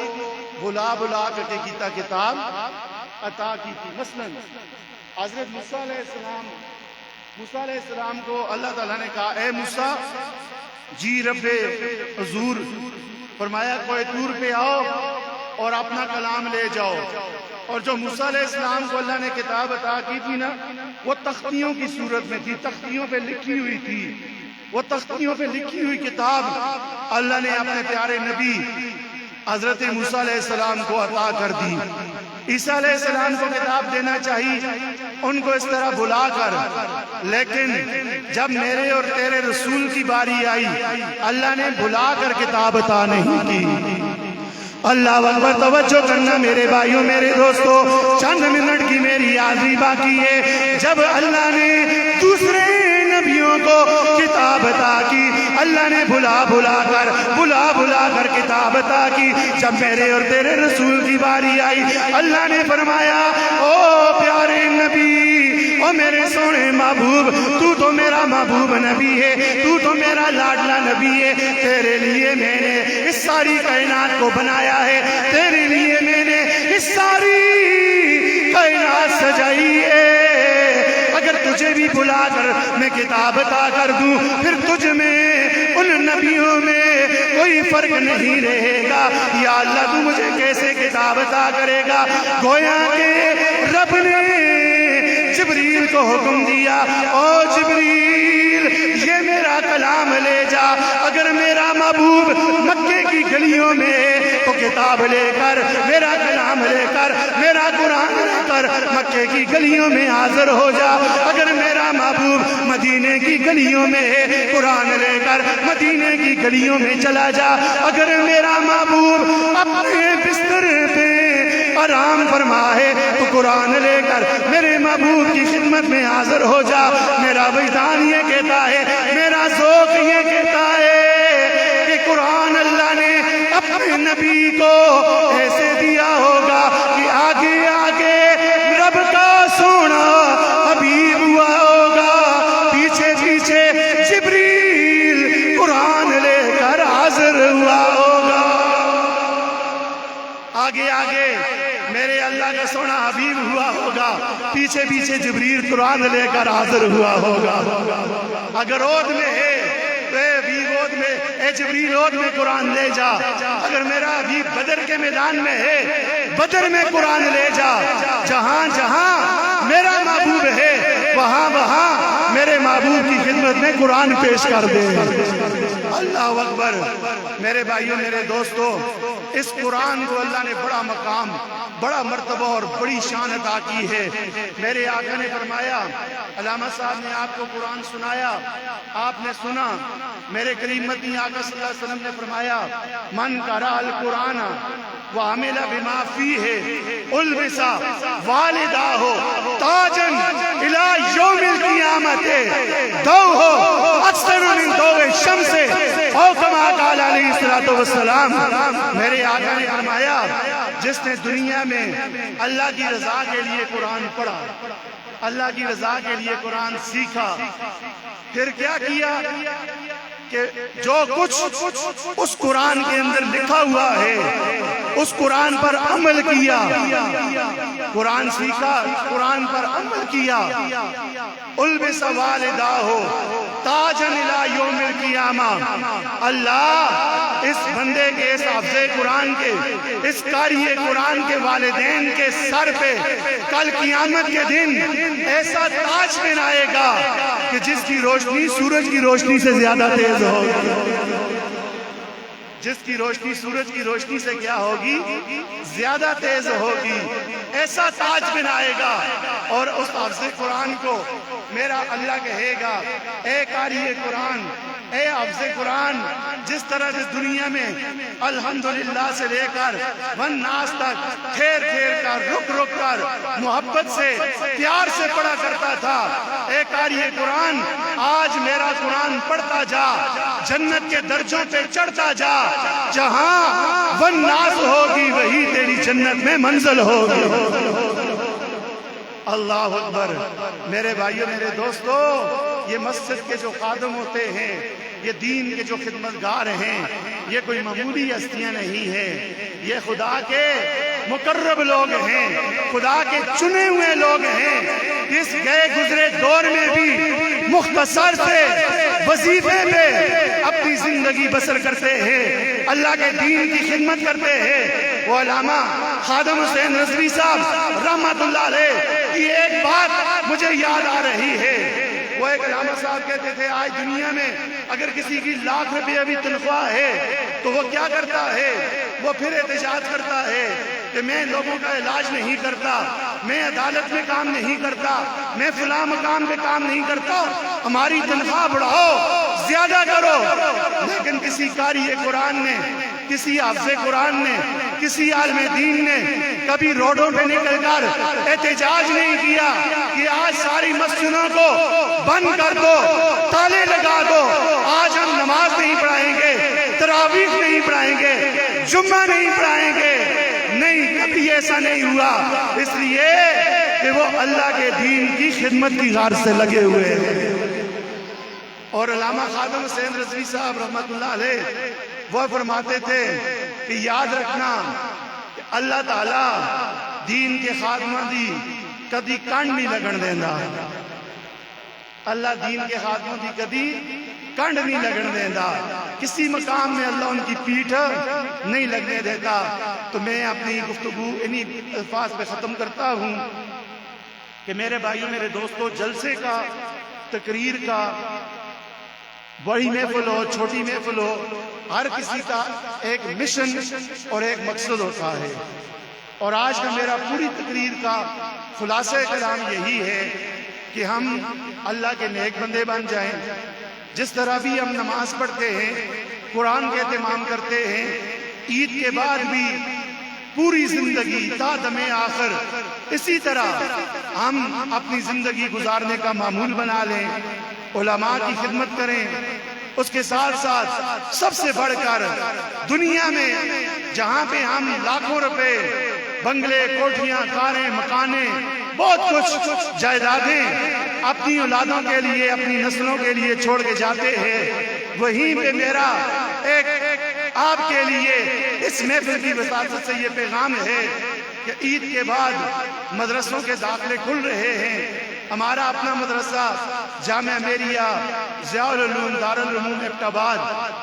بلا بلا کر کے کتاب عطا کی تھی۔ مثلا حضرت موسیٰ علیہ السلام کو اللہ تعالیٰ نے کہا اے موسیٰ جی رب حضور، فرمایا کوہ طور پہ آؤ اور اپنا کلام لے جاؤ۔ اور جو موسیٰ علیہ السلام کو اللہ نے کتاب عطا کی تھی نا، وہ تختیوں کی صورت میں تھی، تختیوں پہ لکھی ہوئی تھی۔ وہ تختیوں پہ لکھی ہوئی کتاب اللہ نے اپنے پیارے نبی حضرت موسیٰ علیہ السلام کو عطا کر دی۔ عیسیٰ علیہ السلام کو کتاب دینا چاہیے ان کو اس طرح بلا کر، لیکن جب میرے اور تیرے رسول کی باری آئی اللہ نے بلا کر کتاب عطا نہیں کی۔ اللہ اکبر۔ توجہ کرنا میرے بھائیوں، میرے دوستوں، چند منٹ کی میری حاضری باقی ہے۔ جب اللہ نے دوسرے نبیوں کو کتاب عطا کی، اللہ نے بلا بلا کر کتاب عطا کی۔ جب میرے اور تیرے رسول کی باری آئی اللہ نے فرمایا او پیارے نبی، او میرے سونے محبوب، تو تو میرا محبوب نبی ہے، تو تو میرا لاڈلا نبی ہے، تیرے لیے میں نے اس ساری کائنات کو بنایا ہے، تیرے لیے میں نے اس ساری کائنات سجائی ہے۔ اگر تجھے بھی بلا کر میں کتاب عطا کر دوں، پھر تجھ میں ان نبیوں میں کوئی فرق نہیں رہے گا۔ یا اللہ تو مجھے کیسے کتاب عطا کرے گا؟ گویا کہ رب نے جبریل کو حکم دیا او جبریل یہ میرا کلام لے جا، اگر میرا محبوب مکے کی گلیوں میں تو کتاب لے کر، میرا کلام لے کر، میرا قرآن لے کر مکے کی گلیوں میں حاضر ہو جا، اگر میرا محبوب مدینے کی گلیوں میں ہے قرآن لے کر مدینے کی گلیوں میں چلا جا، اگر میرا محبوب اپنے بستر پہ آرام فرما ہے تو قرآن لے کر میرے محبوب کی خدمت میں حاضر ہو جا۔ میرا وجدان یہ کہتا ہے، میرا ذوق یہ کہتا ہے کہ قرآن اللہ نے اپنے نبی کو ایسے دیا ہوگا کہ آگے آگے رب کا سونا حبیب ہوا ہوگا، پیچھے پیچھے جبریل قرآن لے کر حاضر ہوا ہوگا، آگے آگے میرے اللہ کا سونا حبیب ہوا ہوگا، پیچھے پیچھے جبریل قرآن لے کر حاضر ہوا ہوگا۔ اگر عود میں ہے تو اے حبیب عود میں، اے جبریل عود میں قرآن لے جا، اگر میرا حبیب بدر کے میدان میں ہے بدر میں قرآن لے جا، جہاں جہاں میرا محبوب ہے وہاں وہاں میرے محبوب کی خدمت میں قرآن پیش کر دے۔ اللہ اکبر۔ میرے بھائیوں، میرے دوستو، اس قرآن کو اللہ نے بڑا مقام، بڑا مرتبہ اور بڑی شان عطا کی ہے۔ میرے آقا نے فرمایا، علامہ صاحب نے آپ کو قرآن سنایا، آپ نے سنا، میرے کریم مدنی آقا صلی اللہ علیہ وسلم نے فرمایا، من قرأ القرآن وعمل بما فیہ البس والداہ تاجا الی یوم القیامت دوہ اکثر من دوہ الشمس او کما قال علیہ الصلوۃ والسلام۔ میرے آقا نے فرمایا، جس نے دنیا میں اللہ کی رضا کے لیے قرآن پڑھا، اللہ کی رضا کے لیے قرآن سیکھا، پھر کیا کیا کہ جو کچھ اس قرآن کے اندر لکھا ہوا ہے اس قرآن پر عمل کیا، قرآن سیکھا، قرآن پر عمل کیا، البس والداہ تاجا الی یوم القیامہ، اللہ اس بندے کے، اس حافظ قرآن کے، اس قاری قرآن کے والدین کے سر پہ کل قیامت کے دن ایسا تاج پہنائے گا کہ جس کی روشنی سورج کی روشنی سے زیادہ تیز ہوگی، جس کی روشنی سورج کی روشنی سے کیا ہوگی؟ زیادہ تیز ہوگی۔ ایسا تاج بنائے گا، اور اس حافظ قرآن کو میرا اللہ کہے گا، اے قاری قرآن، اے حافظ قرآن، جس طرح سے دنیا میں الحمدللہ سے لے کر والناس تک ٹھہر ٹھہر کر، رک رک کر، محبت سے، پیار سے پڑھا کرتا تھا، اے قاری قرآن، آج میرا قرآن پڑھتا جا، جنت کے درجوں پہ چڑھتا جا، جہاں والناس ہوگی وہی تیری جنت میں منزل ہوگی۔ اللہ اکبر۔ میرے بھائیوں، میرے دوستو، یہ مسجد کے جو خادم ہوتے ہیں، یہ دین کے جو خدمتگار ہیں، یہ کوئی معمولی ہستیاں نہیں ہیں، یہ خدا کے مقرب لوگ ہیں، خدا کے چنے ہوئے لوگ ہیں، اس گئے گزرے دور میں بھی مختصر سے وظیفے پہ اپنی زندگی بسر کرتے ہیں، اللہ کے دین کی خدمت کرتے ہیں۔ وہ علامہ خادم حسین رضوی صاحب رحمت اللہ علیہ کی ایک بات مجھے یاد آ رہی ہے۔ وہ ایک علامہ صاحب کہتے تھے، آج دنیا میں اگر کسی کی لاکھ روپیہ بھی تنخواہ ہے تو وہ کیا کرتا ہے؟ وہ پھر احتجاج کرتا ہے کہ میں لوگوں کا علاج نہیں کرتا، میں عدالت میں کام نہیں کرتا، میں فلاں مقام پہ کام نہیں کرتا، ہماری تنخواہ بڑھاؤ، زیادہ کرو۔ لیکن کسی قاری قرآن نے، کسی حافظ قرآن نے، کسی عالم دین نے کبھی روڈوں پہ نکل کر احتجاج نہیں کیا کہ آج ساری مسجدوں کو بند کر دو، تالے لگا دو، آج ہم نماز نہیں پڑھائیں گے، تراویح نہیں پڑھائیں گے، جمعہ نہیں پڑھائیں گے۔ نہیں، کبھی ایسا نہیں ہوا، اس لیے کہ وہ اللہ کے دین کی خدمت کی غرض سے لگے ہوئے ہیں۔ اور علامہ خادم حسین رضوی صاحب رحمت اللہ علیہ وہ فرماتے تھے کہ یاد رکھنا کہ اللہ تعالیٰ دین کے خادمہ دی کدی کنڈ نہیں لگن دینا، اللہ دین کے خادموں دی کدی کنڈ نہیں لگن دینا، کسی مقام میں اللہ ان کی پیٹھ نہیں لگنے دیتا۔ تو میں اپنی گفتگو انہی الفاظ پہ ختم کرتا ہوں کہ میرے بھائیوں، میرے دوستو، جلسے کا، تقریر کا، بڑی محفل ہو، چھوٹی محفل ہو، ہر کسی کا ایک مشن اور ایک مقصد ہوتا ہے، اور آج کا میرا پوری تقریر کا خلاصہ کلام یہی ہے کہ ہم اللہ کے نیک بندے بن جائیں، جس طرح بھی ہم نماز پڑھتے ہیں، قرآن کے اہتمام کرتے ہیں، عید کے بعد بھی پوری زندگی تا دم آخر اسی طرح ہم اپنی زندگی گزارنے کا معمول بنا لیں، علماء کی خدمت کریں، اس کے ساتھ ساتھ سب سے بڑھ کر دنیا میں جہاں پہ ہم لاکھوں روپے، بنگلے، کوٹھیاں، کاریں، مکانیں، بہت کچھ جائیدادیں اپنی اولادوں کے لیے، اپنی نسلوں کے لیے چھوڑ کے جاتے ہیں، وہیں پہ میرا ایک آپ کے لیے اس محفل کی وساطت سے یہ پیغام ہے کہ عید کے بعد مدرسوں کے داخلے کھل رہے ہیں۔ ہمارا اپنا مدرسہ جامعہ میریہ ضیاء العلوم دارالعلوم ایبٹ،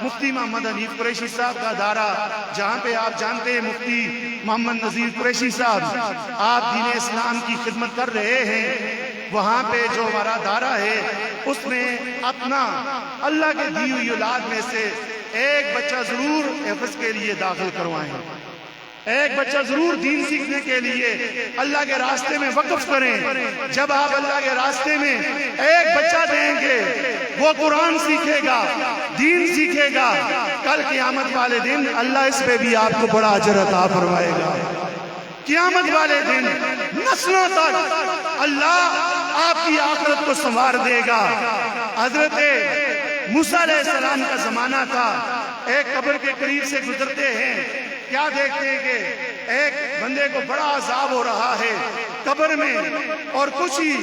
مفتی محمد حنیف قریشی صاحب کا ادارہ، جہاں پہ آپ جانتے ہیں مفتی محمد نذیر قریشی صاحب آپ دین اسلام کی خدمت کر رہے ہیں، وہاں پہ جو ہمارا ادارہ ہے اس نے اپنا اللہ کے دی ہوئی اولاد میں سے ایک بچہ ضرور حفظ کے لیے داخل کروائیں، ایک بچہ ضرور دین سیکھنے کے لیے اللہ کے راستے میں وقف کریں۔ جب آپ اللہ کے راستے میں ایک بچہ دیں گے، وہ قرآن سیکھے گا، دین سیکھے گا، کل قیامت والے دن اللہ اس پہ بھی آپ کو بڑا اجر عطا فرمائے گا۔ قیامت والے دن نسلوں تک اللہ آپ کی آخرت کو سنوار دے گا۔ حضرت موسیٰ علیہ السلام کا زمانہ تھا، ایک قبر کے قریب سے گزرتے ہیں، کیا دیکھتے ہیں کہ ایک بندے کو بڑا عذاب ہو رہا ہے قبر میں، اور کچھ ہی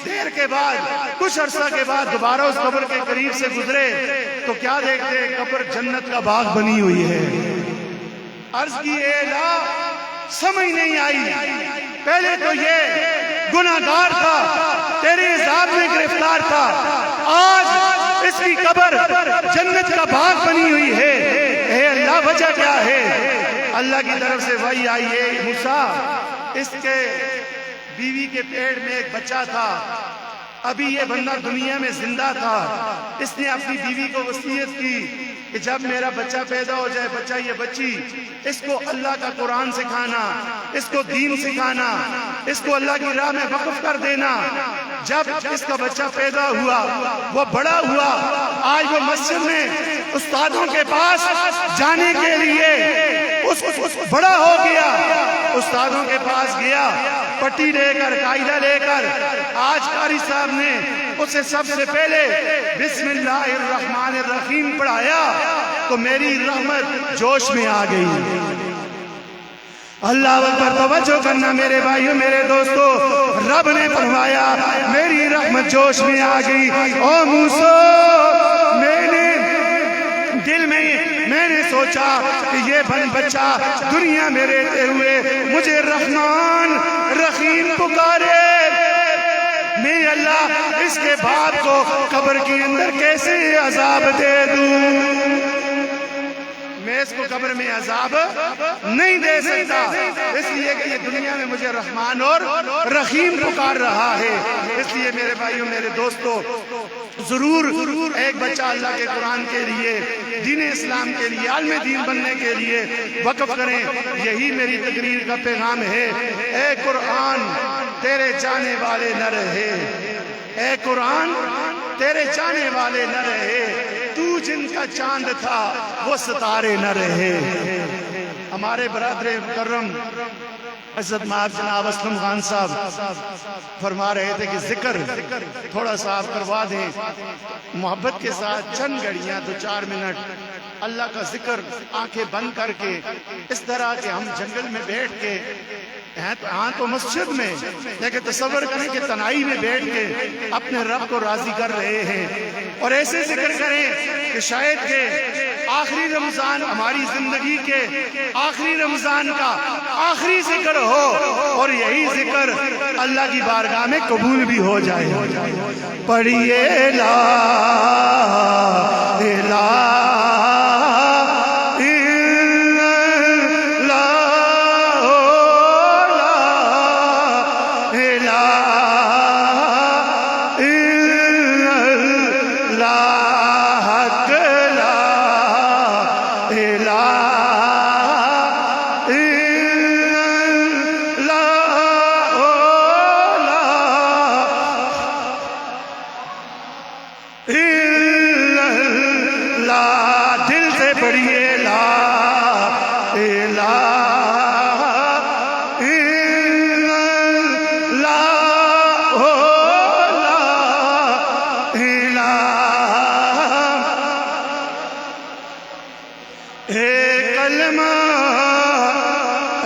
دیر کے بعد، کچھ عرصہ کے بعد دوبارہ اس قبر کے قریب سے گزرے تو کیا دیکھتے ہیں؟ قبر جنت کا باغ بنی ہوئی ہے۔ عرض کی اے اللہ، سمجھ نہیں آئی، پہلے تو یہ گناہگار تھا، تیرے عذاب میں گرفتار تھا، آج اس کی قبر جنت کا باغ بنی ہوئی ہے، اے اللہ وجہ کیا ہے؟ اللہ کی طرف سے وحی آئی ہے، موسیٰ، اس کے بیوی کے پیٹ میں ایک بچہ تھا، ابھی یہ بندہ دنیا میں زندہ تھا، اس نے اپنی بیوی کو وصیت کی کہ جب میرا بچہ پیدا ہو جائے، بچہ یا بچی، اس کو اللہ کا قرآن سکھانا، اس کو دین سکھانا، اس کو اللہ کی راہ میں وقف کر دینا۔ جب اس کا بچہ پیدا ہوا، وہ بڑا ہوا، آج وہ مسجد میں استادوں کے پاس جانے کے لیے بڑا ہو گیا، استادوں کے پاس گیا، پٹی لے کر، قاعدہ لے کر، آج قاری صاحب نے اسے سب سے پہلے بسم اللہ الرحمن الرحیم پڑھایا تو میری رحمت جوش میں آ گئی۔ اللہ اکبر، توجہ کرنا میرے بھائیوں، میرے دوستو، رب نے فرمایا میری رحمت جوش میں آ گئی۔ او موسیٰ، میں نے سوچا کہ یہ بچہ دنیا میں رہتے ہوئے مجھے رحمان رحیم پکارے، میں اللہ اس کے باپ کو قبر کے اندر کیسے عذاب دے دوں؟ میں اس کو قبر میں عذاب نہیں دے سکتا، اس لیے کہ یہ دنیا میں مجھے رحمان اور رحیم پکار رہا ہے۔ اس لیے میرے بھائیوں، میرے دوستو، ضرور ایک بچہ اللہ کے قرآن کے لیے، دین اسلام کے لیے، عالم دین بننے کے لیے وقف کریں۔ یہی میری تقریر کا پیغام ہے۔ اے قرآن تیرے چاہنے والے نہ رہے، اے قرآن تیرے چاہنے والے نہ رہے، تو جن کا چاند تھا وہ ستارے نہ رہے۔ ہمارے برادر مکرم عزت مآب جناب اسلم خان صاحب فرما رہے تھے کہ ذکر تھوڑا سا آپ کروا دیں، محبت کے ساتھ چند گھڑیاں، 2-4 منٹ اللہ کا ذکر، آنکھیں بند کر کے، اس طرح کہ ہم جنگل میں بیٹھ کے، ہاں تو مسجد میں، لیکن تصور کریں کہ تنہائی میں بیٹھ کے اپنے رب کو راضی کر رہے ہیں، اور ایسے ذکر کریں کہ شاید کہ آخری رمضان، ہماری زندگی کے آخری رمضان کا آخری ذکر ہو، اور یہی ذکر اللہ کی بارگاہ میں قبول بھی ہو جائے۔ پڑھیے لا الہ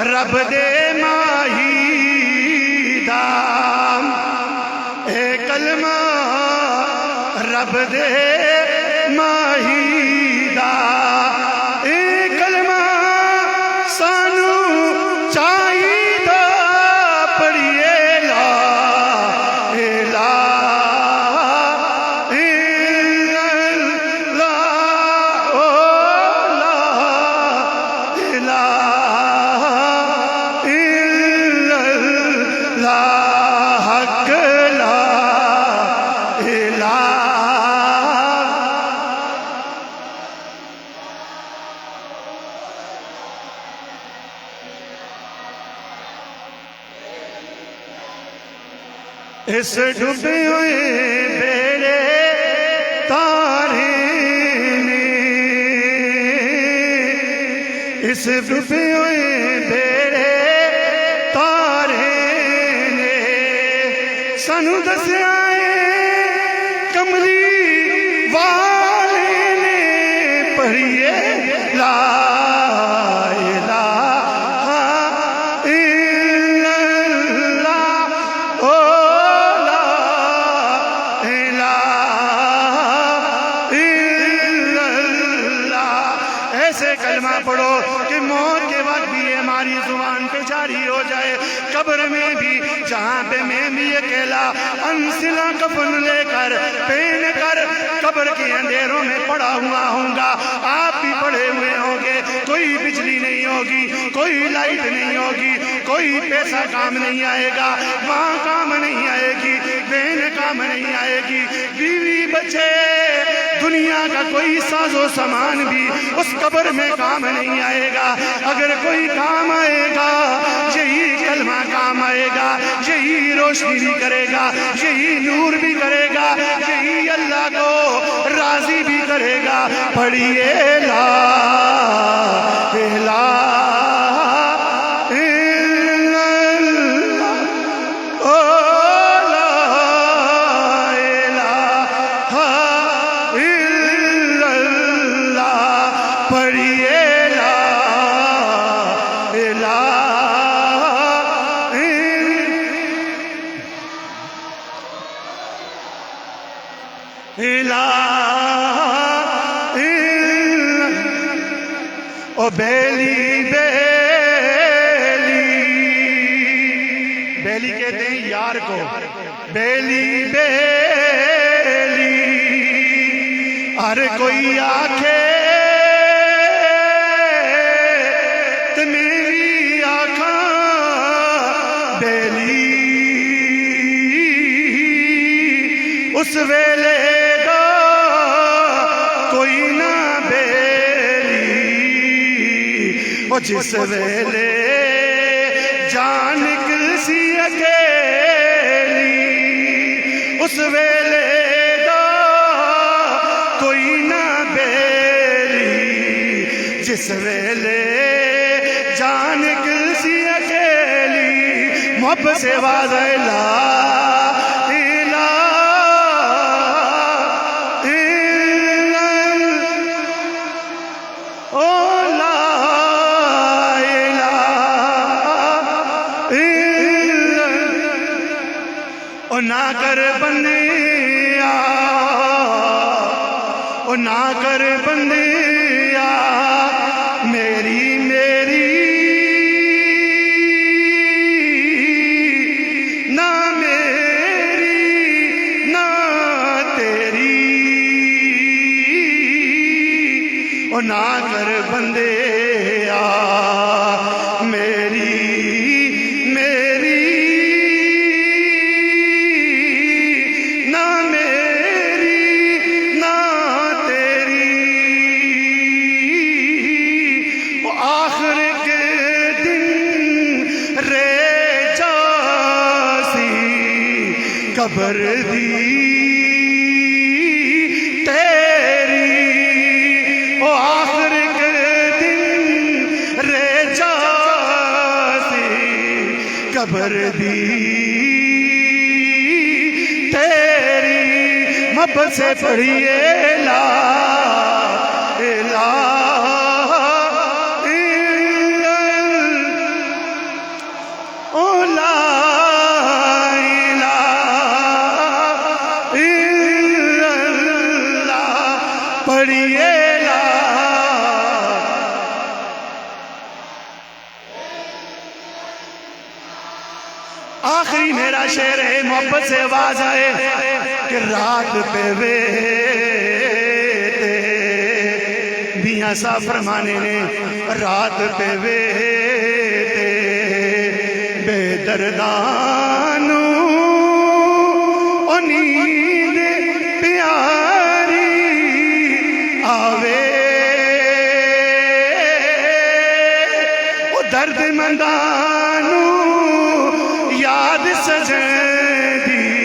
رب دے ماہی دام، اے کلمہ رب دے ماہی دام، اے کلمہ سانو چاہیدہ، پڑھیے لا الہ الا اللہ، حق لا الہ اس ڈوبے ہوئے بیڑے تارے نے، اس ڈوبے ہوئے بیڑے تارے نے سانو دسیا کملی والے نے، پڑھیے لا پڑھو کہ موت کے وقت بھی ہماری زبان پہ جاری ہو جائے، قبر میں بھی جہاں پہ میں بھی اکیلا انسلا کفن لے کر پہن کر قبر کے اندھیروں میں پڑا ہوا ہوں گا، آپ بھی پڑے ہوئے ہوں گے، کوئی بجلی نہیں ہوگی، کوئی لائٹ نہیں ہوگی، کوئی پیسہ کام نہیں آئے گا، ماں کام نہیں آئے گی، بہن کام نہیں آئے گی، بیوی بچے دنیا کا کوئی ساز و سامان بھی اس قبر میں کام نہیں آئے گا۔ اگر کوئی کام آئے گا یہی کلمہ کام آئے گا، یہی روشنی بھی کرے گا، یہی نور بھی کرے گا، یہی اللہ کو راضی بھی کرے گا۔ پڑھیے لا الہ او بیلی بیلی، بیلی کہتے ہیں یار کو، بیلی بیلی ہر کوئی آنکھے تو میری آنکھاں بیلی، اس ویلے دا کوئی نہ جس ویلے جان نکل سی اکیلی، اس ویلے دا کوئی نہ بیلی، جس ویلے جان نکل سی اکیلی، محبت سے واضح لا نہ کر بندیا، نہ کر بندیا میری میری، نہ میری نہ تیری، نہ کر بندیا میری قبر دی تیری، او آخر کے دن رہ جاسی قبر دی تیری، محبت سے پڑھیے لا الہ آخری میرا شعر ہے، محبت سے آواز آئے کہ رات پہ ویتے بیاں سا فرمانے نے، رات پہ ویتے بے دردانوں او نیند پیاری آوے، او درد مندانوں یاد سجن دی